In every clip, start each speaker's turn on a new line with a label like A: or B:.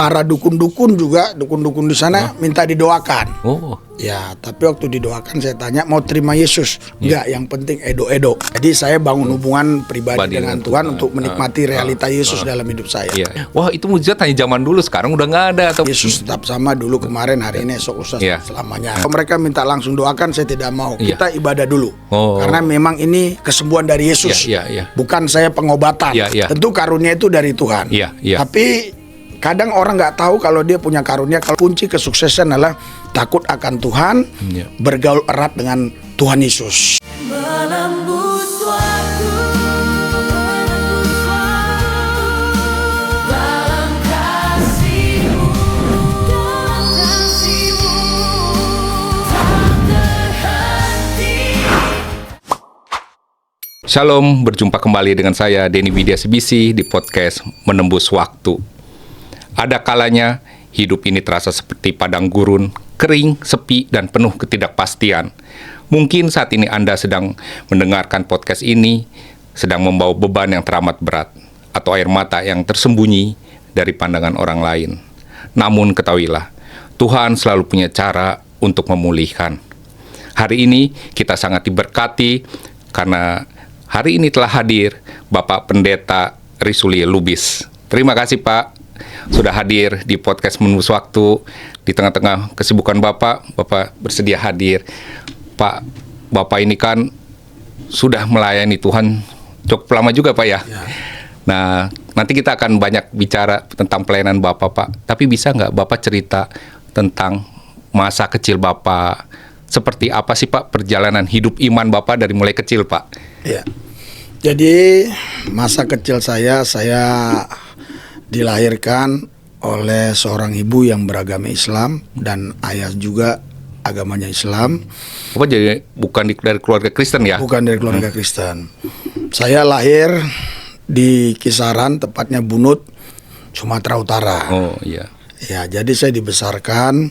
A: para dukun-dukun di sana minta didoakan.
B: Oh.
A: Ya, tapi waktu didoakan saya tanya mau terima Yesus. Enggak, yang penting edo-edo. Jadi saya bangun hubungan pribadi dengan Tuhan untuk menikmati realita Yesus dalam hidup saya.
B: Iya. Wah, itu mujizat hanya zaman dulu, sekarang udah nggak ada atau
A: Yesus tetap sama dulu, kemarin, hari ini, esok, lusa, selamanya. Kalau mereka minta langsung doakan, saya tidak mau. Kita ibadah dulu. Karena memang ini kesembuhan dari Yesus. Bukan saya pengobatan. Tentu karunia itu dari Tuhan. Tapi kadang orang nggak tahu kalau dia punya karunia. Kalau kunci kesuksesan adalah takut akan Tuhan, bergaul erat dengan Tuhan Yesus.
B: Shalom, berjumpa kembali dengan saya Denny Widya Sebisi di podcast Menembus Waktu. Ada kalanya hidup ini terasa seperti padang gurun, kering, sepi, dan penuh ketidakpastian. Mungkin saat ini Anda sedang mendengarkan podcast ini, sedang membawa beban yang teramat berat, atau air mata yang tersembunyi dari pandangan orang lain. Namun ketahuilah, Tuhan selalu punya cara untuk memulihkan. Hari ini kita sangat diberkati karena hari ini telah hadir Bapak Pendeta Risulie Lubis. Terima kasih Pak, sudah hadir di podcast Menembus Waktu. Di tengah-tengah kesibukan Bapak bersedia hadir. Pak, Bapak ini kan sudah melayani Tuhan cukup lama juga Pak ya. Nah, nanti kita akan banyak bicara tentang pelayanan Bapak Pak. Tapi bisa nggak Bapak cerita tentang masa kecil Bapak? Seperti apa sih Pak perjalanan hidup iman Bapak dari mulai kecil Pak?
A: Ya, jadi masa kecil saya dilahirkan oleh seorang ibu yang beragama Islam dan ayah juga agamanya Islam.
B: Bapak jadi bukan dari keluarga Kristen ya?
A: Bukan dari keluarga Kristen. Saya lahir di Kisaran, tepatnya Bunut, Sumatera Utara.
B: Oh iya.
A: Ya, jadi saya dibesarkan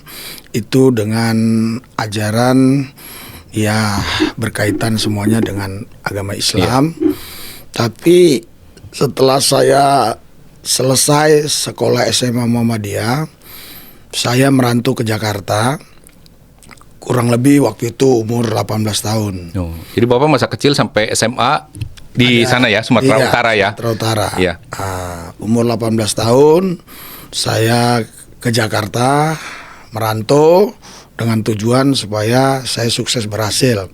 A: itu dengan ajaran ya berkaitan semuanya dengan agama Islam. Tapi setelah saya selesai sekolah SMA Muhammadiyah, saya merantau ke Jakarta. Kurang lebih waktu itu umur 18 tahun.
B: Oh, jadi Bapak masa kecil sampai SMA di sana ya, Sumatera Utara ya?
A: Sumatera Utara.
B: Iya.
A: Umur 18 tahun saya ke Jakarta merantau dengan tujuan supaya saya sukses berhasil.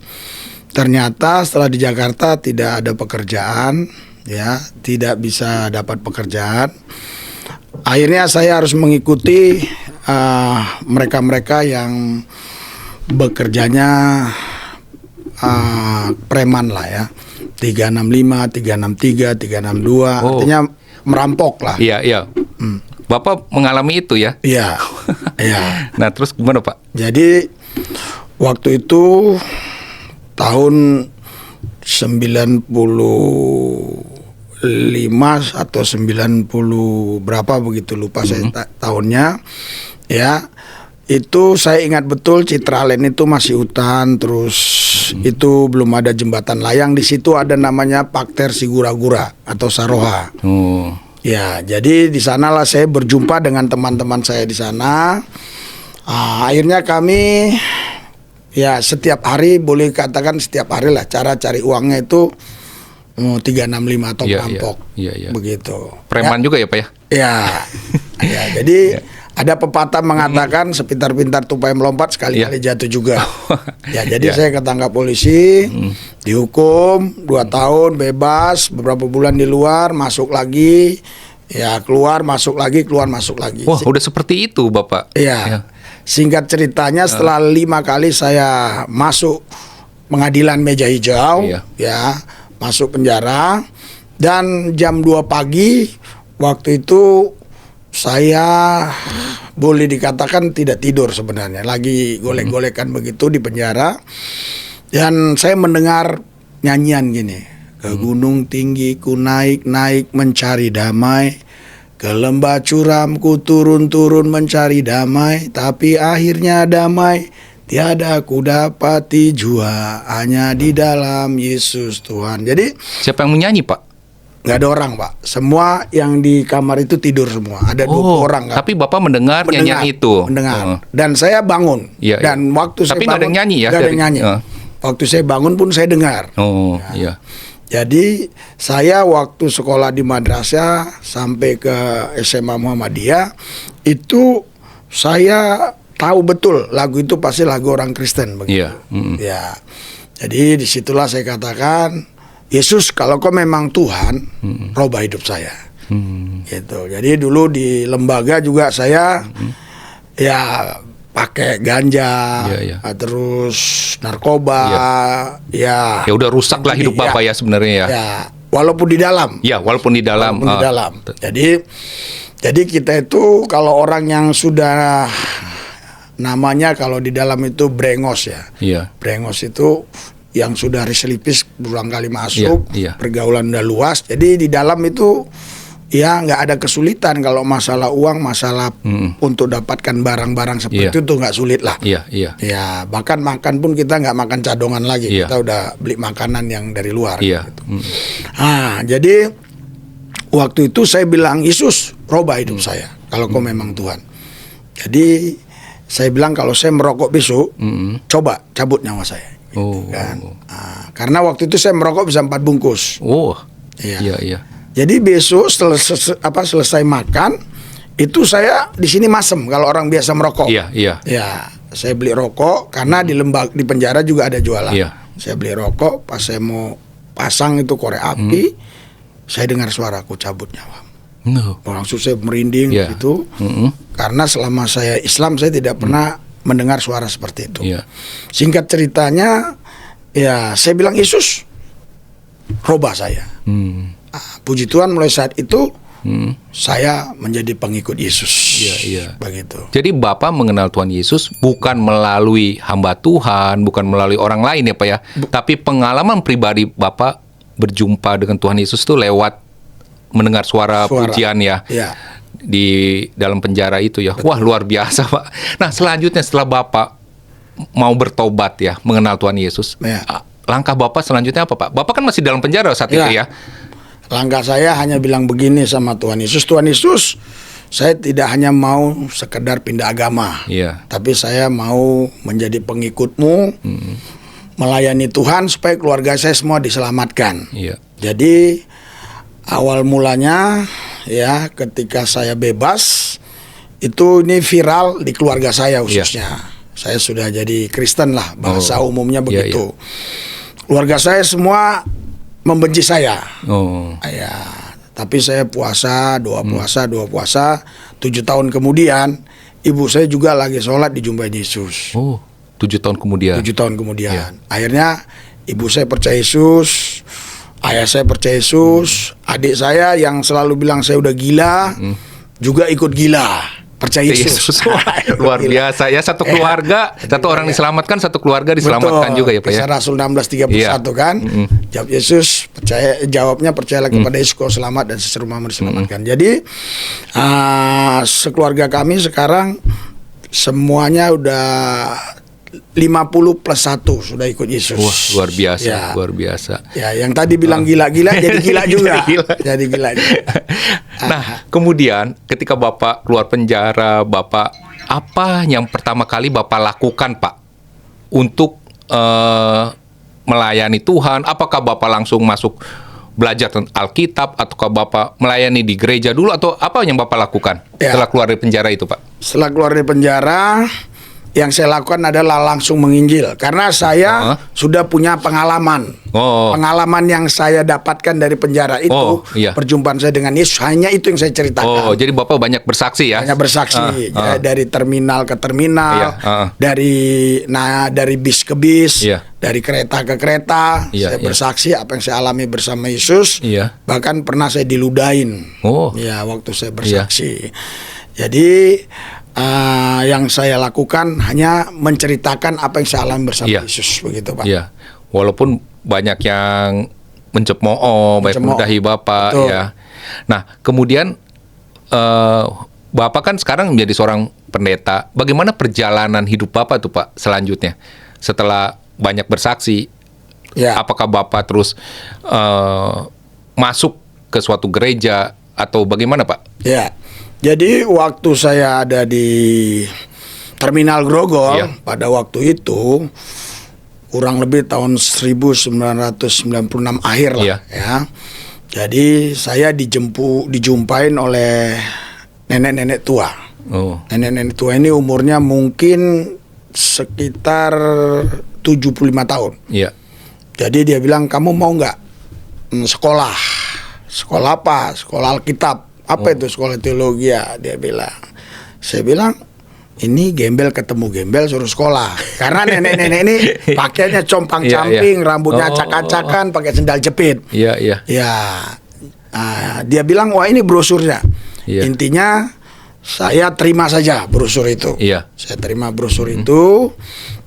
A: Ternyata setelah di Jakarta tidak ada pekerjaan, ya, tidak bisa dapat pekerjaan. Akhirnya saya harus mengikuti mereka-mereka yang bekerjanya preman lah ya, 365, 363, 362, artinya merampok lah.
B: Iya. Bapak mengalami itu ya?
A: Iya. Iya.
B: Nah, terus gimana Pak?
A: Jadi waktu itu tahun 95 atau 90 berapa begitu, lupa saya tahunnya. Ya, itu saya ingat betul Citraland itu masih hutan, terus itu belum ada jembatan layang. Di situ ada namanya Pakter Sigura-gura atau Saroha. Ya, jadi di sanalah saya berjumpa dengan teman-teman saya di sana. Akhirnya kami ya setiap hari, boleh katakan setiap hari lah, cara cari uangnya itu 365 atau perampok.
B: Iya.
A: Begitu.
B: Preman juga ya Pak ya?
A: Ya, jadi ada pepatah mengatakan sepintar-pintar tupai melompat sekali-kali jatuh juga. Ya, jadi saya ketangkap polisi, dihukum 2 tahun bebas, beberapa bulan di luar, masuk lagi, ya keluar masuk lagi, keluar masuk lagi.
B: Wah, udah seperti itu Bapak?
A: Iya. Singkat ceritanya setelah 5 kali saya masuk pengadilan meja hijau, ya masuk penjara, dan jam 2 pagi waktu itu saya boleh dikatakan tidak tidur sebenarnya, lagi golek-golekan begitu di penjara, dan saya mendengar nyanyian gini, ke gunung tinggi ku naik-naik mencari damai, ke lembah curam ku turun-turun mencari damai, tapi akhirnya damai tiada ku dapati jua, hanya di dalam Yesus Tuhan. Jadi
B: siapa yang menyanyi Pak?
A: Nggak ada orang, Pak. Semua yang di kamar itu tidur semua. Ada 20 orang. Kan?
B: Tapi Bapak mendengar nyanyian itu.
A: Mendengar. Dan saya bangun.
B: Iya,
A: Dan waktu
B: tapi
A: saya bangun,
B: nggak ada yang nyanyi ya?
A: Nggak ada yang nyanyi. Waktu saya bangun pun saya dengar.
B: Oh, iya.
A: Jadi saya waktu sekolah di madrasah sampai ke SMA Muhammadiyah itu saya tahu betul lagu itu pasti lagu orang Kristen begitu.
B: Iya.
A: Ya. Jadi disitulah saya katakan, Yesus kalau kau memang Tuhan, rubah hidup saya. Gitu. Jadi dulu di lembaga juga saya ya pakai ganja, terus narkoba, ya
B: udah rusak lah hidup Bapak ya sebenarnya ya.
A: Ya, walaupun di dalam.
B: Ya, walaupun di dalam.
A: Walaupun di dalam. Jadi kita itu kalau orang yang sudah namanya kalau di dalam itu brengos ya.
B: Iya.
A: Brengos itu yang sudah riselipis berulang kali masuk, pergaulan udah luas. Jadi di dalam itu ya nggak ada kesulitan kalau masalah uang, masalah untuk dapatkan barang-barang seperti itu tuh nggak sulit lah. Ya bahkan makan pun kita nggak makan cadongan lagi, kita udah beli makanan yang dari luar. Gitu. Nah jadi waktu itu saya bilang, Yesus rubah hidup saya kalau kau memang Tuhan. Jadi saya bilang kalau saya merokok besok, coba cabut nyawa saya. Gitu, kan? Nah, karena waktu itu saya merokok bisa 4 bungkus. Iya. Jadi besok selesai makan itu saya di sini masem kalau orang biasa merokok.
B: Iya.
A: Ya, saya beli rokok karena di penjara juga ada jualan. Saya beli rokok, pas saya mau pasang itu korek api, saya dengar suaraku cabut nyawa. Langsung saya merinding gitu. Karena selama saya Islam saya tidak pernah mendengar suara seperti itu. Singkat ceritanya, ya saya bilang Yesus rubah saya. Puji Tuhan mulai saat itu saya menjadi pengikut Yesus. Begitu.
B: Jadi Bapak mengenal Tuhan Yesus bukan melalui hamba Tuhan, bukan melalui orang lain ya Pak ya, tapi pengalaman pribadi Bapak berjumpa dengan Tuhan Yesus itu lewat mendengar suara pujian ya. Di dalam penjara itu ya. Wah luar biasa Pak. Nah selanjutnya setelah Bapak mau bertobat ya, mengenal Tuhan Yesus, langkah Bapak selanjutnya apa Pak? Bapak kan masih dalam penjara saat itu ya.
A: Langkah saya hanya bilang begini sama Tuhan Yesus, Tuhan Yesus, saya tidak hanya mau sekedar pindah agama, tapi saya mau menjadi pengikut-Mu, melayani Tuhan supaya keluarga saya semua diselamatkan. Jadi awal mulanya ya ketika saya bebas itu ini viral di keluarga saya khususnya. Saya sudah jadi Kristen lah, bahasa umumnya begitu. Keluarga saya semua membenci saya. Ya, tapi saya puasa, dua puasa, 7 tahun kemudian ibu saya juga lagi sholat dijumpai Yesus.
B: 7 tahun kemudian.
A: 7 tahun kemudian. Akhirnya ibu saya percaya Yesus, ayah saya percaya Yesus, adik saya yang selalu bilang saya udah gila juga ikut gila. Percaya Yesus.
B: Luar biasa ya, satu keluarga, satu orang diselamatkan, satu keluarga diselamatkan juga ya Pak ya.
A: Kisah Rasul 16:31 kan. Jawab Yesus, jawabnya percayalah kepada Yesus kau selamat dan seserumamu diselamatkan. Jadi sekeluarga kami sekarang semuanya udah 50 plus 1 sudah ikut Yesus.
B: Wah, luar biasa, luar biasa.
A: Ya, yang tadi bilang gila-gila jadi gila juga. Jadi gila juga.
B: Nah, kemudian ketika Bapak keluar penjara, Bapak apa yang pertama kali Bapak lakukan, Pak, untuk melayani Tuhan? Apakah Bapak langsung masuk belajar tentang Alkitab, ataukah Bapak melayani di gereja dulu, atau apa yang Bapak lakukan setelah keluar dari penjara itu, Pak?
A: Setelah keluar dari penjara, yang saya lakukan adalah langsung menginjil karena saya sudah punya pengalaman. Pengalaman yang saya dapatkan dari penjara itu, perjumpaan saya dengan Yesus, hanya itu yang saya ceritakan.
B: Jadi Bapak banyak bersaksi ya?
A: Banyak bersaksi, dari terminal ke terminal, dari bis ke bis, dari kereta ke kereta. Saya bersaksi apa yang saya alami bersama Yesus. Bahkan pernah saya diludahin. Ya, waktu saya bersaksi. Jadi yang saya lakukan hanya menceritakan apa yang saya alami bersama Yesus, begitu Pak.
B: Walaupun banyak yang mencemooh, banyak meludahi Bapak. Ya. Nah, kemudian Bapak kan sekarang menjadi seorang pendeta. Bagaimana perjalanan hidup Bapak tuh Pak selanjutnya setelah banyak bersaksi? Apakah Bapak terus masuk ke suatu gereja atau bagaimana, Pak?
A: Ya, jadi waktu saya ada di Terminal Grogol pada waktu itu kurang lebih tahun 1996 akhir lah ya. Jadi saya dijumpain oleh nenek-nenek tua. Nenek-nenek tua ini umurnya mungkin sekitar 75 tahun. Jadi dia bilang, kamu mau nggak sekolah? Sekolah apa? Sekolah Alkitab. Apa itu sekolah teologi ya? Dia bilang. Saya bilang, ini gembel ketemu gembel suruh sekolah. Karena nenek-nenek ini pakainya compang-camping, rambutnya acak-acakan, pakai sendal jepit. Ya, dia bilang, wah ini brosurnya. Intinya saya terima saja brosur itu. Saya terima brosur itu.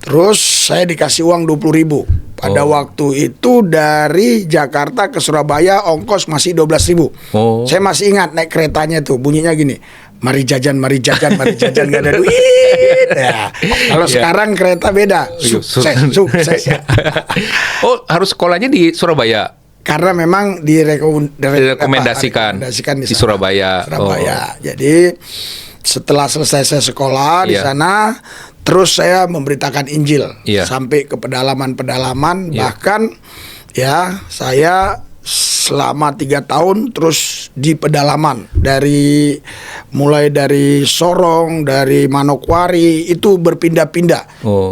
A: Terus saya dikasih uang 20.000. Pada waktu itu dari Jakarta ke Surabaya ongkos masih 12.000. Saya masih ingat naik keretanya tuh bunyinya gini. Mari jajan, mari jajan, mari jajan, gak ada duit. Ya. Kalau sekarang kereta beda. Sukses.
B: Oh, harus sekolahnya di Surabaya?
A: Karena memang
B: direkomendasikan di Surabaya.
A: Jadi setelah selesai saya sekolah di sana, terus saya memberitakan Injil sampai ke pedalaman-pedalaman. Bahkan ya saya selama 3 tahun terus di pedalaman, mulai dari Sorong, dari Manokwari, itu berpindah-pindah.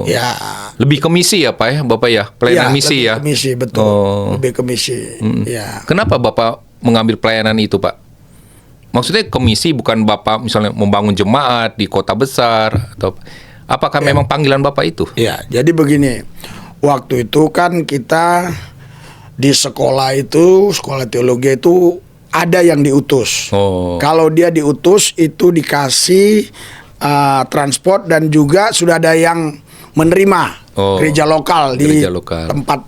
A: Ya.
B: Lebih ke misi ya Pak ya, Bapak ya, pelayanan misi ya.
A: Misi betul, lebih ke misi. Ya.
B: Kenapa Bapak mengambil pelayanan itu Pak? Maksudnya ke misi bukan Bapak misalnya membangun jemaat di kota besar atau apakah memang panggilan Bapak itu?
A: Ya, jadi begini, waktu itu kan kita di sekolah itu, sekolah teologi itu ada yang diutus. Kalau dia diutus itu dikasih transport dan juga sudah ada yang menerima gereja lokal di tempat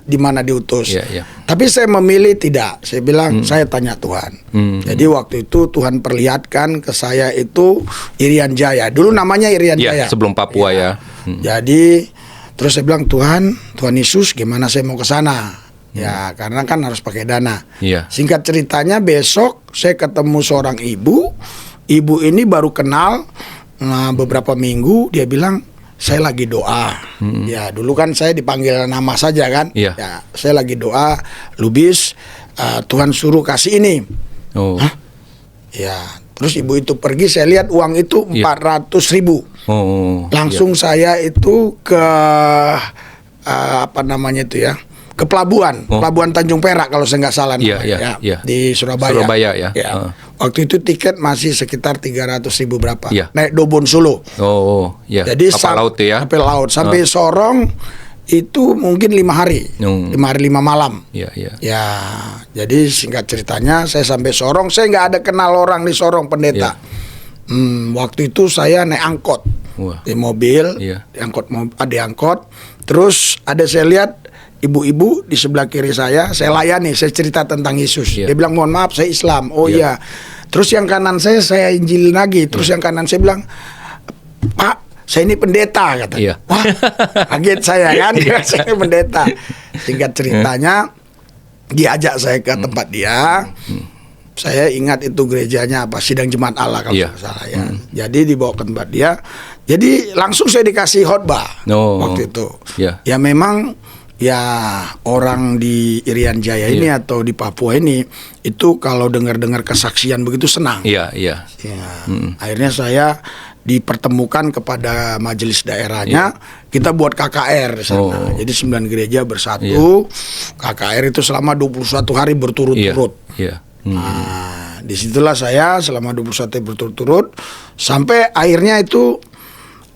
A: di mana diutus. Tapi saya memilih tidak. Saya bilang saya tanya Tuhan. Jadi waktu itu Tuhan perlihatkan ke saya itu Irian Jaya. Dulu namanya Irian Jaya.
B: Sebelum Papua ya.
A: Jadi terus saya bilang Tuhan Yesus gimana saya mau ke sana? Ya karena kan harus pakai dana. Singkat ceritanya besok saya ketemu seorang ibu. Ibu ini baru kenal beberapa minggu. Dia bilang saya lagi doa. Ya dulu kan saya dipanggil nama saja kan. Ya saya lagi doa. Lubis Tuhan suruh kasih ini. Hah? Ya terus ibu itu pergi. Saya lihat uang itu 400.000. Langsung saya itu ke apa namanya itu ya, ke pelabuhan, pelabuhan Tanjung Perak kalau saya nggak salah di Surabaya. Waktu itu tiket masih sekitar 300.000 berapa, naik Dobon Solo. Jadi
B: kapal laut ya,
A: kapal laut sampai Sorong itu mungkin 5 hari, 5 hari 5 malam. Ya, jadi singkat ceritanya saya sampai Sorong, saya nggak ada kenal orang di Sorong, pendeta. Waktu itu saya naik angkot di mobil, diangkut, terus ada saya lihat ibu-ibu di sebelah kiri saya layani, saya cerita tentang Yesus. Dia bilang mohon maaf saya Islam. Iya. Terus yang kanan saya injilin lagi. Terus yang kanan saya bilang, Pak, saya ini pendeta kata. Wah, kaget saya kan, saya ini pendeta. Singkat ceritanya, diajak saya ke tempat dia. Saya ingat itu gerejanya apa, Sidang Jemaat Allah kalau nggak salah ya. Jadi dibawa ke tempat dia. Jadi langsung saya dikasih khotbah waktu itu. Ya memang ya orang di Irian Jaya ini atau di Papua ini itu kalau dengar-dengar kesaksian begitu senang. Akhirnya saya dipertemukan kepada majelis daerahnya, kita buat KKR di sana. Jadi 9 gereja bersatu. KKR itu selama 21 hari berturut-turut. Nah, disitulah saya selama 21 hari berturut-turut sampai akhirnya itu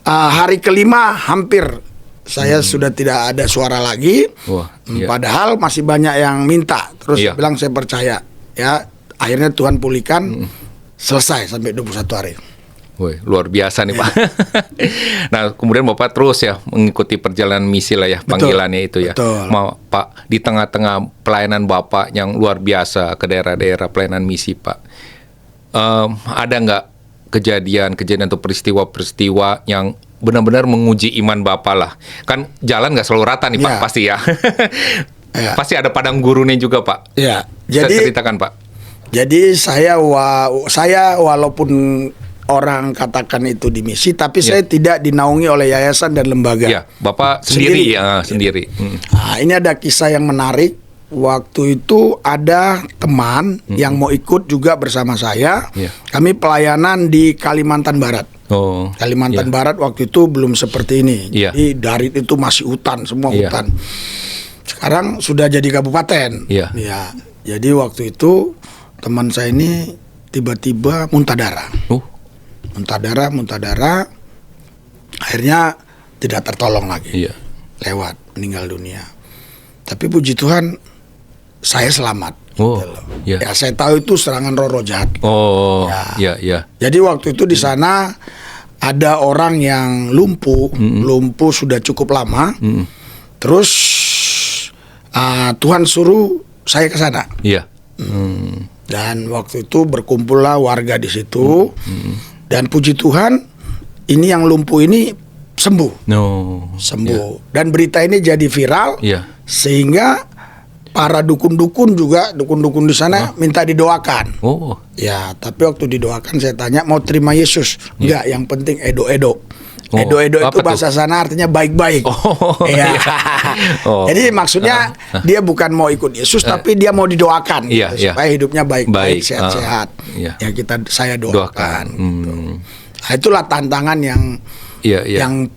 A: hari kelima hampir saya sudah tidak ada suara lagi. Padahal masih banyak yang minta. Terus bilang saya percaya. Ya, akhirnya Tuhan pulihkan, selesai sampai 21 hari.
B: Woi, luar biasa nih Pak. Nah, kemudian Bapak terus ya mengikuti perjalanan misi lah ya, panggilannya itu ya. Pak, di tengah-tengah pelayanan Bapak yang luar biasa ke daerah-daerah pelayanan misi Pak, ada nggak kejadian atau peristiwa-peristiwa yang benar-benar menguji iman Bapak lah? Kan jalan nggak selalu rata nih Pak, pasti ya. Pasti ada padang gurunnya juga Pak.
A: Jadi
B: ceritakan Pak.
A: Jadi saya walaupun orang katakan itu di misi, tapi saya tidak dinaungi oleh yayasan dan lembaga.
B: Ya, Bapak sendiri. Sendiri.
A: Nah, ini ada kisah yang menarik. Waktu itu ada teman yang mau ikut juga bersama saya. Kami pelayanan di Kalimantan Barat. Kalimantan Barat waktu itu belum seperti ini. Jadi dari itu masih hutan, semua hutan. Sekarang sudah jadi kabupaten. Ya. Jadi waktu itu teman saya ini tiba-tiba muntah darah. Muntah darah. Akhirnya tidak tertolong lagi. Lewat, meninggal dunia. Tapi puji Tuhan saya selamat. Ya, saya tahu itu serangan roh jahat. Jadi waktu itu di sana ada orang yang lumpuh sudah cukup lama. Terus Tuhan suruh saya ke sana. Dan waktu itu berkumpullah warga di situ. Dan puji Tuhan, ini yang lumpuh ini sembuh. Dan berita ini jadi viral. Sehingga para dukun-dukun di sana minta didoakan. Ya, tapi waktu didoakan saya tanya mau terima Yesus? Enggak, yang penting edo-edo. Edo-edo itu bahasa sana artinya baik-baik. Jadi maksudnya dia bukan mau ikut Yesus, tapi dia mau didoakan supaya hidupnya baik-baik, sehat-sehat. Ya saya doakan. Nah, itulah tantangan yang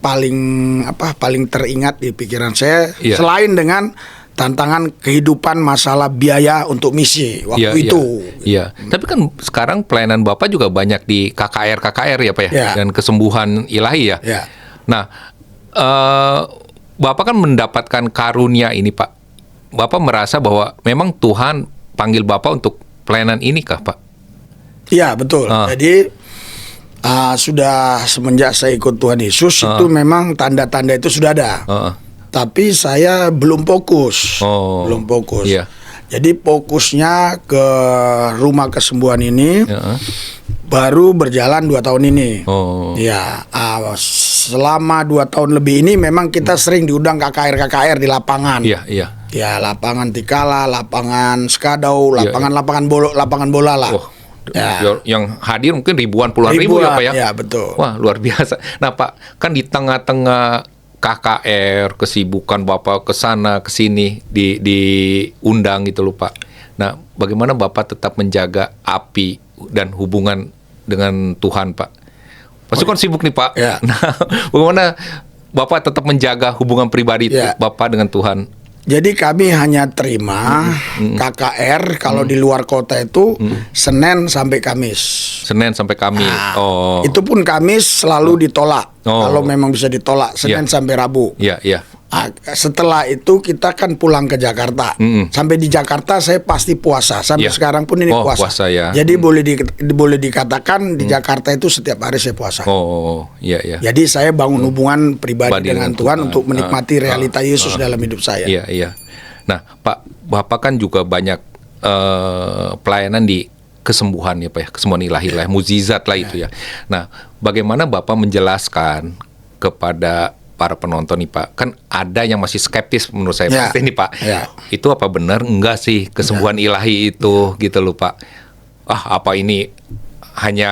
A: paling teringat di pikiran saya. Selain dengan tantangan kehidupan masalah biaya untuk misi waktu itu.
B: Tapi kan sekarang pelayanan Bapak juga banyak di KKR ya Pak ya, dan kesembuhan ilahi ya. Nah, Bapak kan mendapatkan karunia ini Pak. Bapak merasa bahwa memang Tuhan panggil Bapak untuk pelayanan ini kah Pak?
A: Iya betul. Jadi sudah semenjak saya ikut Tuhan Yesus itu memang tanda-tanda itu sudah ada. Tapi saya belum fokus. Jadi fokusnya ke rumah kesembuhan ini baru berjalan 2 tahun ini. Selama 2 tahun lebih ini memang kita sering diundang KKR di lapangan. Ya, lapangan Tikala, lapangan Skadau, lapangan bola lah.
B: Yang hadir mungkin puluhan ribu ya Pak ya?
A: Ya betul.
B: Wah luar biasa. Nah Pak, kan di tengah-tengah KKR, kesibukan Bapak ke sana ke sini diundang gitu loh Pak. Nah, bagaimana Bapak tetap menjaga api dan hubungan dengan Tuhan Pak? Pasti kan sibuk nih Pak. Nah, bagaimana Bapak tetap menjaga hubungan pribadi Bapak dengan Tuhan?
A: Jadi kami hanya terima KKR kalau di luar kota itu Senin sampai Kamis. Itu pun Kamis selalu ditolak. Kalau memang bisa ditolak Senin sampai Rabu. Setelah itu kita kan pulang ke Jakarta. Sampai di Jakarta saya pasti puasa. Sampai sekarang pun ini puasa. Jadi boleh dikatakan di Jakarta itu setiap hari saya puasa. Jadi saya bangun hubungan pribadi dengan Tuhan untuk menikmati realita Yesus dalam hidup saya.
B: Nah, Pak, Bapak kan juga banyak pelayanan di kesembuhan ya Pak ya, kesembuhan ilahi lah, mukjizat lah itu ya. Nah, bagaimana Bapak menjelaskan kepada para penonton nih Pak, kan ada yang masih skeptis menurut saya pasti nih Pak. Itu apa benar enggak sih kesembuhan ilahi itu gitu loh Pak? Apa ini hanya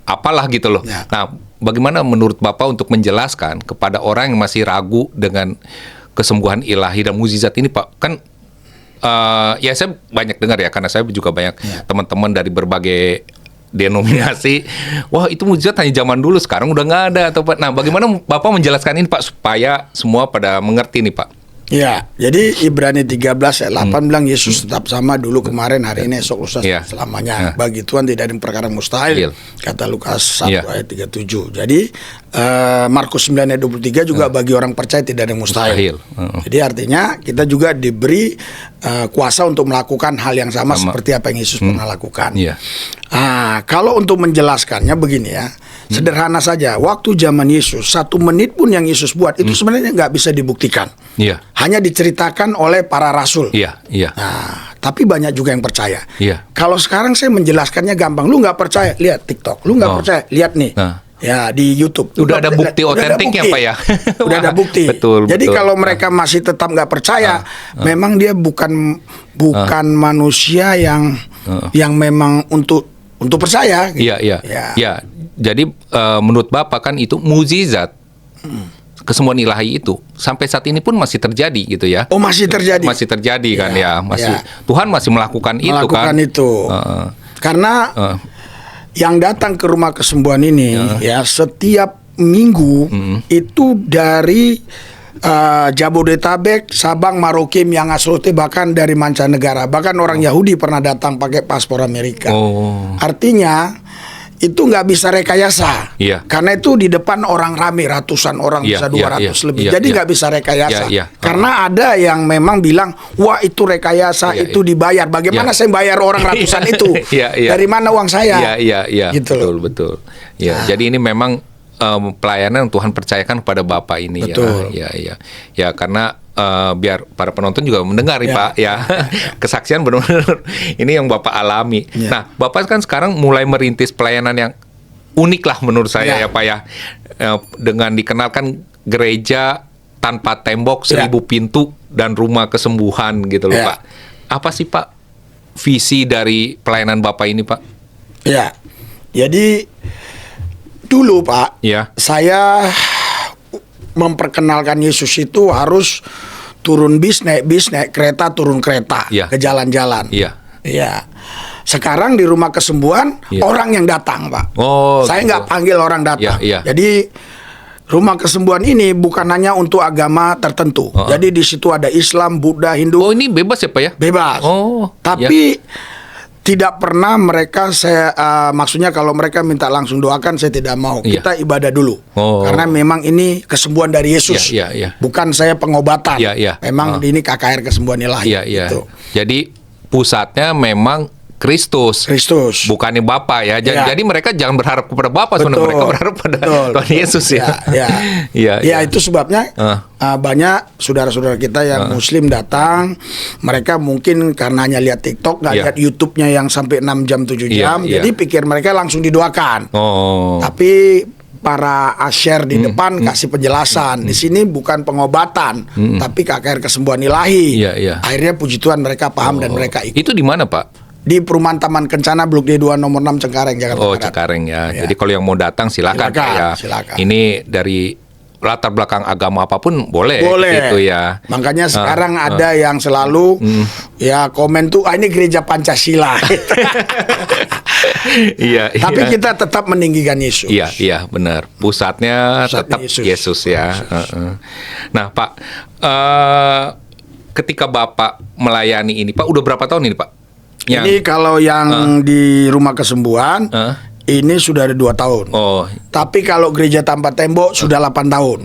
B: apalah gitu loh. Nah, bagaimana menurut Bapak untuk menjelaskan kepada orang yang masih ragu dengan kesembuhan ilahi dan mukjizat ini Pak? Kan ya saya banyak dengar ya, karena saya juga banyak teman-teman dari berbagai denominasi. Wah, itu mukjizat hanya zaman dulu, sekarang udah nggak ada atau Pak. Nah, bagaimana Bapak menjelaskan ini Pak supaya semua pada mengerti nih Pak?
A: Ya, jadi Ibrani 13 ayat 8 bilang Yesus tetap sama dulu, kemarin, hari ini, esok, lusa, selamanya. Bagi Tuhan tidak ada perkara mustahil. Kata Lukas 1 ayat 37. Jadi Markus 9 ayat 23 juga bagi orang percaya tidak ada mustahil. Jadi artinya kita juga diberi kuasa untuk melakukan hal yang sama seperti apa yang Yesus pernah lakukan. Kalau untuk menjelaskannya begini ya, sederhana saja. Waktu zaman Yesus, 1 menit pun yang Yesus buat itu sebenarnya nggak bisa dibuktikan. Hanya diceritakan oleh para rasul. Nah, tapi banyak juga yang percaya. Kalau sekarang saya menjelaskannya gampang. Lu nggak percaya, lihat TikTok. Lu nggak percaya, lihat nih. Ya, di YouTube.
B: Udah ada bukti otentiknya, Pak ya?
A: Udah ada bukti.
B: Betul.
A: Jadi kalau mereka masih tetap nggak percaya, memang dia bukan manusia yang memang untuk percaya. Gitu.
B: Iya. Ya. Jadi menurut Bapak kan itu mukjizat. Kesembuhan ilahi itu sampai saat ini pun masih terjadi gitu ya.
A: Oh, masih terjadi.
B: Masih terjadi kan ya. Tuhan masih melakukan itu kan.
A: Karena yang datang ke rumah kesembuhan ini ya setiap minggu itu dari Jabodetabek, Sabang, Maroke, Miangas, Rote, bahkan dari mancanegara. Bahkan orang Yahudi pernah datang pakai paspor Amerika. Artinya itu nggak bisa rekayasa, karena itu di depan orang rame, ratusan orang, bisa 200 lebih. Jadi nggak bisa rekayasa, karena ada yang memang bilang, wah itu rekayasa, itu dibayar. Bagaimana saya bayar orang ratusan itu? Dari mana uang saya?
B: Gitu betul. Jadi ini memang pelayanan yang Tuhan percayakan kepada Bapak ini.
A: Betul.
B: Ya karena biar para penonton juga mendengar Pak ya. Kesaksian benar-benar ini yang Bapak alami. Nah, Bapak kan sekarang mulai merintis pelayanan yang unik lah menurut saya ya Pak ya. Dengan dikenalkan gereja tanpa tembok, 1000 pintu dan rumah kesembuhan gitu loh Pak. Apa sih Pak visi dari pelayanan Bapak ini Pak?
A: Ya. Jadi dulu Pak, saya memperkenalkan Yesus itu harus turun bis, naik kereta, turun kereta ke jalan-jalan. Sekarang di rumah kesembuhan orang yang datang Pak. Saya nggak panggil orang datang. Jadi rumah kesembuhan ini bukan hanya untuk agama tertentu. Jadi di situ ada Islam, Buddha, Hindu.
B: Oh, ini bebas ya Pak ya?
A: Bebas. Tapi tidak pernah mereka maksudnya kalau mereka minta langsung doakan, saya tidak mau. Kita ibadah dulu. Karena memang ini kesembuhan dari Yesus. Bukan saya pengobatan. Memang ini KKR kesembuhan ilahi. Gitu.
B: Jadi pusatnya memang Kristus. Bukannya Bapak ya. Jadi mereka jangan berharap kepada Bapak, sebenarnya mereka berharap pada Tuhan Yesus ya.
A: Itu sebabnya banyak saudara-saudara kita yang Muslim datang, mereka mungkin karena hanya lihat TikTok, nggak lihat YouTube-nya yang sampai 6 jam 7 jam, jadi pikir mereka langsung didoakan. Tapi para asyir di depan kasih penjelasan. Di sini bukan pengobatan, tapi KKR kesembuhan ilahi. Akhirnya puji Tuhan mereka paham dan mereka ikut.
B: Itu di mana Pak?
A: Di Perumahan Taman Kencana Blok D2 nomor 6 Cengkareng, Jakarta Barat.
B: Cengkareng ya. Jadi kalau yang mau datang silakan.
A: Silakan.
B: Ini dari latar belakang agama apapun boleh. Gitu ya.
A: Makanya sekarang ada yang selalu komen tuh ini gereja Pancasila. Tapi kita tetap meninggikan Yesus.
B: Iya benar. Pusatnya tetap Yesus ya. Nah Pak, ketika Bapak melayani ini Pak, udah berapa tahun ini Pak?
A: Ini kalau yang di rumah kesembuhan ini sudah ada 2 tahun. Tapi kalau gereja tanpa tembok sudah 8 tahun.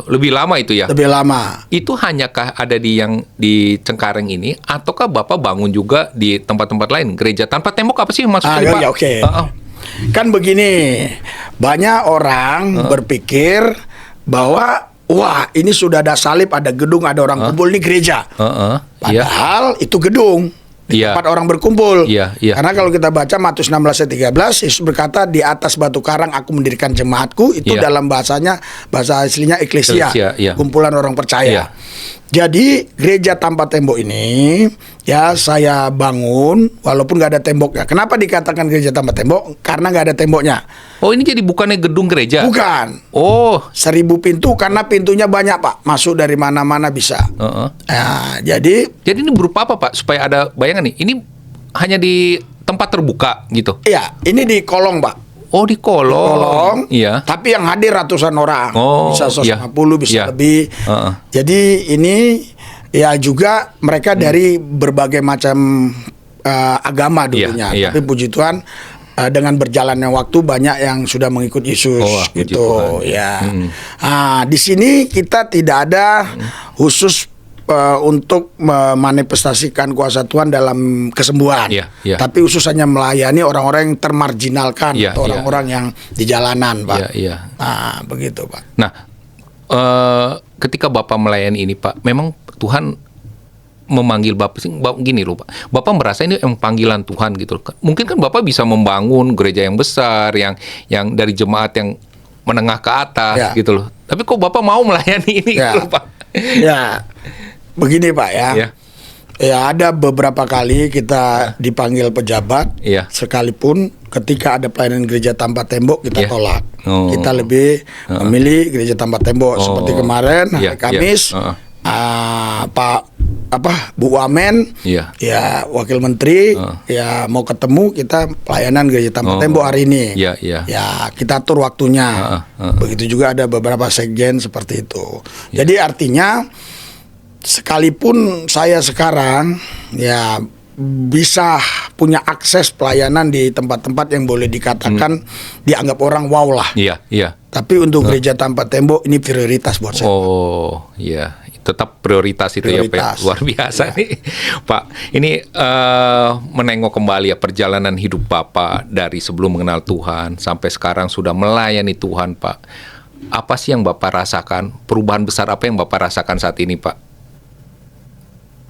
B: Lebih lama itu ya?
A: Lebih lama.
B: Itu hanyakah ada di Cengkareng ini, ataukah Bapak bangun juga di tempat-tempat lain? Gereja tanpa tembok apa sih maksudnya Pak?
A: Kan begini, banyak orang berpikir bahwa wah ini sudah ada salib, ada gedung, ada orang kumpul, ini gereja. Padahal itu gedung. Tempat orang berkumpul. Karena kalau kita baca Matius 16 ayat 13, Yesus berkata, di atas batu karang aku mendirikan jemaatku. Itu dalam bahasa aslinya eklesia, kumpulan orang percaya. Jadi gereja tanpa tembok ini saya bangun walaupun nggak ada temboknya. Kenapa dikatakan gereja tanpa tembok? Karena nggak ada temboknya.
B: Ini jadi bukannya gedung gereja?
A: Bukan. 1000 pintu karena pintunya banyak Pak. Masuk dari mana-mana bisa. Jadi
B: ini berupa apa Pak? Supaya ada bayangan nih. Ini hanya di tempat terbuka gitu?
A: Iya. Ini di kolong Pak.
B: Di kolong.
A: Tapi yang hadir ratusan orang. Bisa 150, bisa lebih. Jadi ini juga mereka dari berbagai macam agama dulunya. Tapi puji Tuhan dengan berjalannya waktu banyak yang sudah mengikut Yesus gitu. Di sini kita tidak ada khusus untuk memanifestasikan kuasa Tuhan dalam kesembuhan, tapi khusus hanya melayani orang-orang yang termarginalkan atau orang-orang yang di jalanan, Pak. Nah, begitu, Pak.
B: Nah, ketika Bapak melayani ini, Pak, memang Tuhan memanggil Bapak gini loh Pak. Bapak merasa ini yang panggilan Tuhan gitu. Mungkin kan Bapak bisa membangun gereja yang besar, yang dari jemaat yang menengah ke atas gitu loh. Tapi kok Bapak mau melayani ini gitu loh, Pak?
A: Ya, begini Pak ya. Ya ada beberapa kali kita dipanggil pejabat, sekalipun ketika ada pelayanan gereja tanpa tembok kita tolak. Kita lebih memilih gereja tanpa tembok. Seperti kemarin hari Kamis, Bu Wamen, ya Wakil Menteri, ya mau ketemu, kita pelayanan gereja tanpa tembok hari ini. Ya kita atur waktunya. Begitu juga ada beberapa sekjen seperti itu. Jadi artinya, sekalipun saya sekarang ya bisa punya akses pelayanan di tempat-tempat yang boleh dikatakan dianggap orang wow lah. Tapi untuk gereja tanpa tembok ini prioritas buat saya.
B: Oh iya, tetap prioritas itu ya Pak. Luar biasa nih Pak. Ini menengok kembali ya perjalanan hidup Bapak dari sebelum mengenal Tuhan sampai sekarang sudah melayani Tuhan Pak. Apa sih yang Bapak rasakan? Perubahan besar apa yang Bapak rasakan saat ini Pak?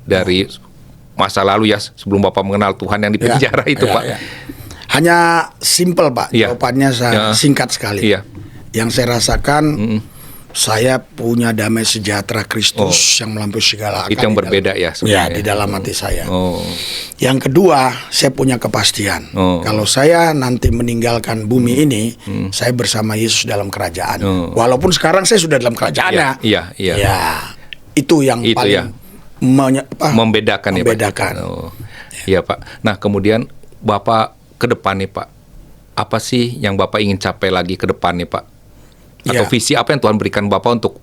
B: Dari masa lalu ya, sebelum Bapak mengenal Tuhan yang di penjara itu Pak.
A: Hanya simple Pak, jawabannya singkat sekali. Yang saya rasakan, saya punya damai sejahtera Kristus yang melampaui segala akal.
B: Itu yang berbeda ya sebenarnya.
A: Ya, di dalam hati saya. Yang kedua, saya punya kepastian. Kalau saya nanti meninggalkan bumi ini, saya bersama Yesus dalam kerajaan. Walaupun sekarang saya sudah dalam kerajaannya. Ya, itu yang paling
B: membedakan ya Pak. Iya Pak. Nah kemudian Bapak ke depan nih Pak, apa sih yang Bapak ingin capai lagi ke depan nih Pak? Atau visi apa yang Tuhan berikan Bapak untuk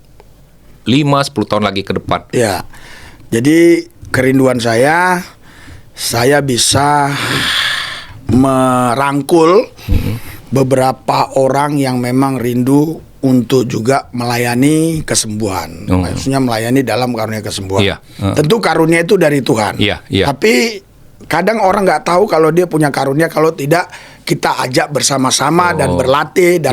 B: 5-10 tahun lagi ke depan? Ya,
A: jadi kerinduan saya bisa merangkul beberapa orang yang memang rindu untuk juga melayani kesembuhan. Maksudnya melayani dalam karunia kesembuhan. Tentu karunia itu dari Tuhan. Tapi kadang orang nggak tahu kalau dia punya karunia kalau tidak kita ajak bersama-sama dan berlatih dan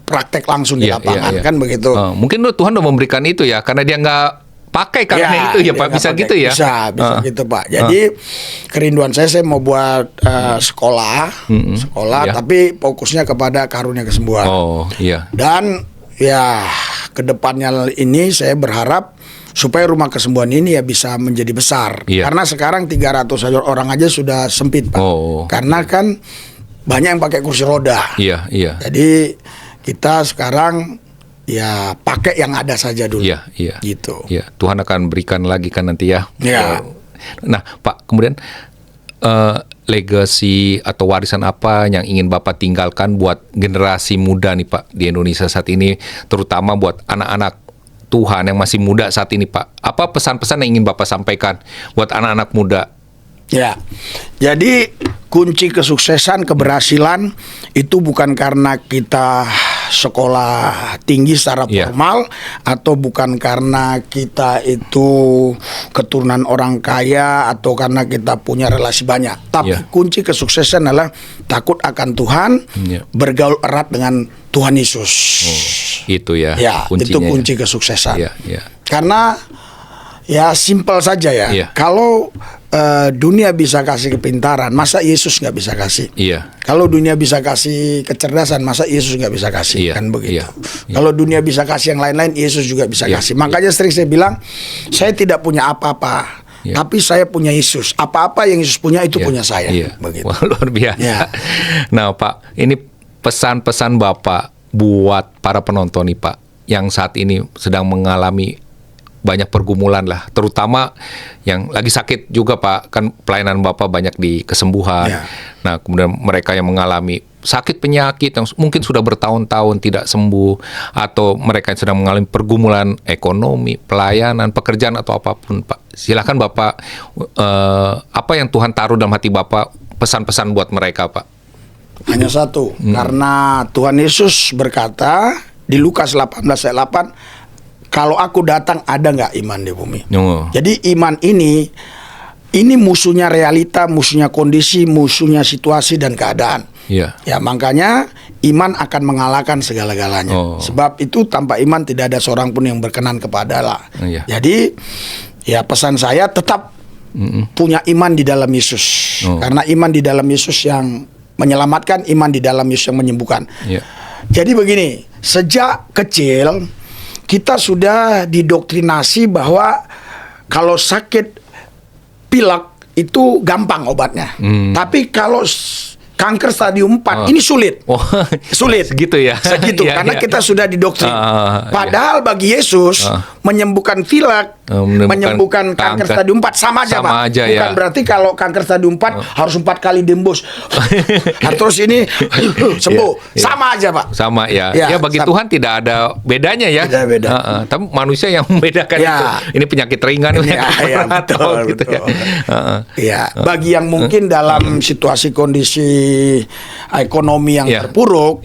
A: praktek langsung di lapangan, kan begitu.
B: Mungkin Tuhan udah memberikan itu ya, karena dia nggak pakai karunia itu ya Pak, bisa gitu ya?
A: Bisa gitu Pak. Jadi kerinduan saya mau buat sekolah, tapi fokusnya kepada karunia kesembuhan. Dan ya kedepannya ini saya berharap supaya rumah kesembuhan ini ya bisa menjadi besar. Karena sekarang 300 orang aja sudah sempit Pak. Karena kan banyak yang pakai kursi roda. Jadi kita sekarang ya pakai yang ada saja dulu. Gitu.
B: Tuhan akan berikan lagi kan nanti ya. Nah Pak, kemudian legacy atau warisan apa yang ingin Bapak tinggalkan buat generasi muda nih Pak di Indonesia saat ini, terutama buat anak-anak Tuhan yang masih muda saat ini Pak? Apa pesan-pesan yang ingin Bapak sampaikan buat anak-anak muda?
A: Ya, jadi kunci kesuksesan, keberhasilan itu bukan karena kita sekolah tinggi secara formal, atau bukan karena kita itu keturunan orang kaya, atau karena kita punya relasi banyak. Tapi kunci kesuksesan adalah takut akan Tuhan, bergaul erat dengan Tuhan Yesus.
B: Itu ya,
A: itu kunci kesuksesan. Karena ya simpel saja ya. Kalau dunia bisa kasih kepintaran, masa Yesus nggak bisa kasih? Kalau dunia bisa kasih kecerdasan, masa Yesus nggak bisa kasih? Kan begitu. Kalau dunia bisa kasih yang lain-lain, Yesus juga bisa kasih. Makanya sering saya bilang, saya tidak punya apa-apa, tapi saya punya Yesus. Apa-apa yang Yesus punya itu punya saya. Begitu.
B: Wah, luar biasa. Nah Pak, ini pesan-pesan Bapak buat para penonton nih Pak, yang saat ini sedang mengalami banyak pergumulan lah, terutama yang lagi sakit juga Pak, kan pelayanan Bapak banyak di kesembuhan. Nah kemudian mereka yang mengalami sakit penyakit yang mungkin sudah bertahun-tahun tidak sembuh, atau mereka yang sedang mengalami pergumulan ekonomi, pelayanan, pekerjaan atau apapun Pak, silakan Bapak, apa yang Tuhan taruh dalam hati Bapak, pesan-pesan buat mereka Pak.
A: Hanya satu, karena Tuhan Yesus berkata di Lukas 18 ayat 8, kalau aku datang ada nggak iman di bumi? Jadi iman ini musuhnya realita, musuhnya kondisi, musuhnya situasi dan keadaan. Ya makanya iman akan mengalahkan segala-galanya. Sebab itu tanpa iman tidak ada seorang pun yang berkenan kepada Allah. Jadi ya pesan saya tetap punya iman di dalam Yesus. Karena iman di dalam Yesus yang menyelamatkan, iman di dalam Yesus yang menyembuhkan. Jadi begini, sejak kecil kita sudah didoktrinasi bahwa kalau sakit pilek itu gampang obatnya. Tapi kalau kanker stadium 4 ini sulit. Sulit.
B: Segitu ya.
A: Segitu karena kita sudah didoktrin. Padahal bagi Yesus menyembuhkan pilek, menyembuhkan kanker stadium 4 sama aja, Pak. Bukan berarti kalau kanker stadium 4 harus 4 kali dembus. Terus ini sembuh. Sama aja, Pak.
B: Sama ya. Ya bagi Tuhan tidak ada bedanya ya.
A: Tidak beda.
B: Tapi manusia yang membedakan itu. Ini penyakit ringan, penyakit berat, gitu ya.
A: Bagi yang mungkin dalam situasi kondisi ekonomi yang terpuruk,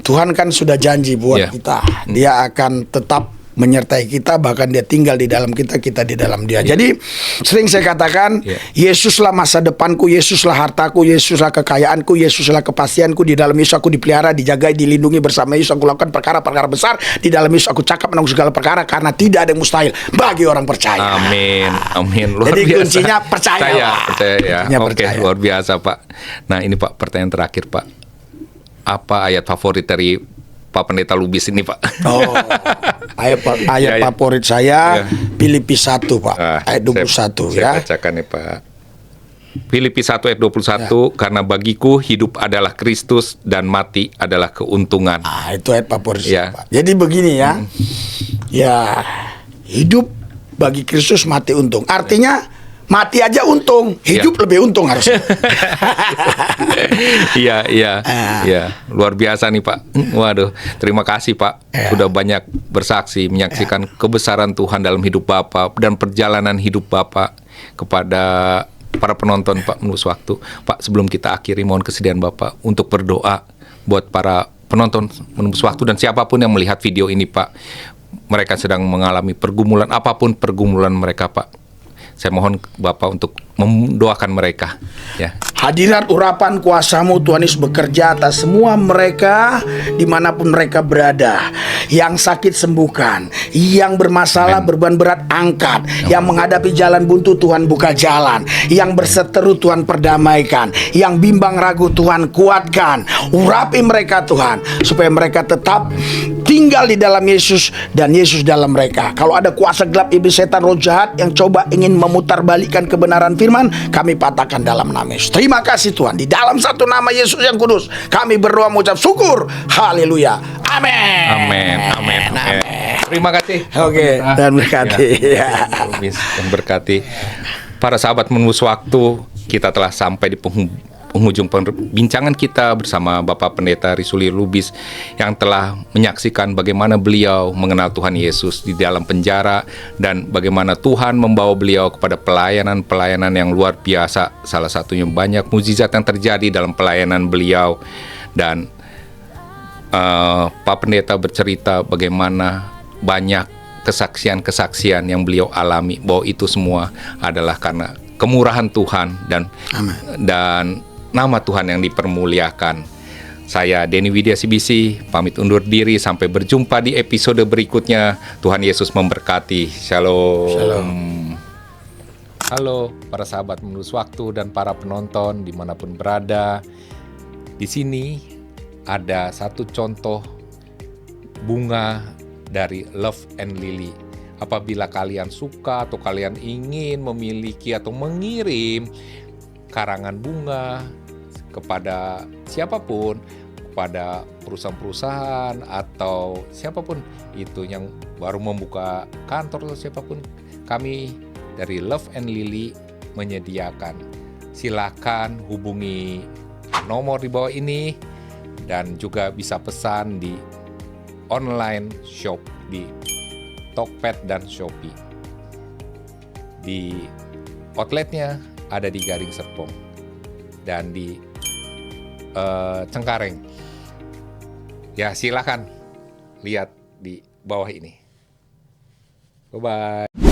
A: Tuhan kan sudah janji buat kita, Dia akan tetap menyertai kita, bahkan Dia tinggal di dalam kita, kita di dalam Dia. Jadi sering saya katakan, Yesuslah masa depanku, Yesuslah hartaku, Yesuslah kekayaanku, Yesuslah kepastianku. Di dalam Yesus aku dipelihara, dijaga, dilindungi. Bersama Yesus aku lakukan perkara-perkara besar. Di dalam Yesus aku cakap menanggung segala perkara, karena tidak ada yang mustahil bagi orang percaya.
B: Amin, amin. Luar
A: Jadi
B: biasa.
A: kuncinya percaya.
B: Percaya ya. Oke, luar biasa, Pak. Nah, ini Pak, pertanyaan terakhir, Pak. Apa ayat favorit dari Pak Pendeta Lubis ini, Pak?
A: Ayat favorit saya Filipi 1, Pak. Ayat 21
B: saya bacakan nih, Pak. Filipi 1 ayat 21, karena bagiku hidup adalah Kristus dan mati adalah keuntungan.
A: Itu ayat favorit saya, Pak. Jadi begini ya. Ya, hidup bagi Kristus, mati untung. Artinya mati aja untung, hidup lebih untung harusnya.
B: Iya, luar biasa nih, Pak. Waduh, terima kasih, Pak. Sudah banyak bersaksi, menyaksikan kebesaran Tuhan dalam hidup Bapak dan perjalanan hidup Bapak kepada para penonton, Pak, menembus waktu. Pak, sebelum kita akhiri, mohon kesediaan Bapak untuk berdoa buat para penonton menembus waktu dan siapapun yang melihat video ini, Pak. Mereka sedang mengalami pergumulan, apapun pergumulan mereka, Pak. Saya mohon Bapak untuk mendoakan mereka. Ya.
A: Hadirat urapan kuasa-Mu Tuhan Yesus bekerja atas semua mereka dimanapun mereka berada. Yang sakit sembuhkan, yang bermasalah beban berat angkat, yang menghadapi jalan buntu Tuhan buka jalan, yang berseteru Tuhan perdamaikan, yang bimbang ragu Tuhan kuatkan. Urapi mereka Tuhan supaya mereka tetap tinggal di dalam Yesus dan Yesus dalam mereka. Kalau ada kuasa gelap, iblis, setan, roh jahat yang coba ingin memutarbalikkan kebenaran firman, kami patahkan dalam nama Yesus. Terima kasih Tuhan, di dalam satu nama Yesus yang kudus kami berdoa mengucap syukur. Haleluya. Amin.
B: Amin. Amin. Amin. Terima kasih.
A: Oke, dan berkati.
B: Dan berkati. Para sahabat menembus waktu, kita telah sampai di penghujung perbincangan kita bersama Bapak Pendeta Risuli Lubis yang telah menyaksikan bagaimana beliau mengenal Tuhan Yesus di dalam penjara dan bagaimana Tuhan membawa beliau kepada pelayanan-pelayanan yang luar biasa. Salah satunya banyak mukjizat yang terjadi dalam pelayanan beliau. Dan Pak Pendeta bercerita bagaimana banyak kesaksian-kesaksian yang beliau alami, bahwa itu semua adalah karena kemurahan Tuhan dan nama Tuhan yang dipermuliakan. Saya Denny Widya CBC pamit undur diri, sampai berjumpa di episode berikutnya. Tuhan Yesus memberkati. Shalom.
A: Shalom.
B: Halo para sahabat menembus waktu dan para penonton dimanapun berada. Di sini ada satu contoh bunga dari Love and Lily. Apabila kalian suka atau kalian ingin memiliki atau mengirim karangan bunga kepada siapapun, kepada perusahaan-perusahaan atau siapapun itu yang baru membuka kantor atau siapapun, kami dari Love and Lily menyediakan. Silakan hubungi nomor di bawah ini dan juga bisa pesan di online shop di Tokped dan Shopee. Di outletnya ada di Garing Serpong dan di Cengkareng. Ya, silakan lihat di bawah ini. Bye-bye.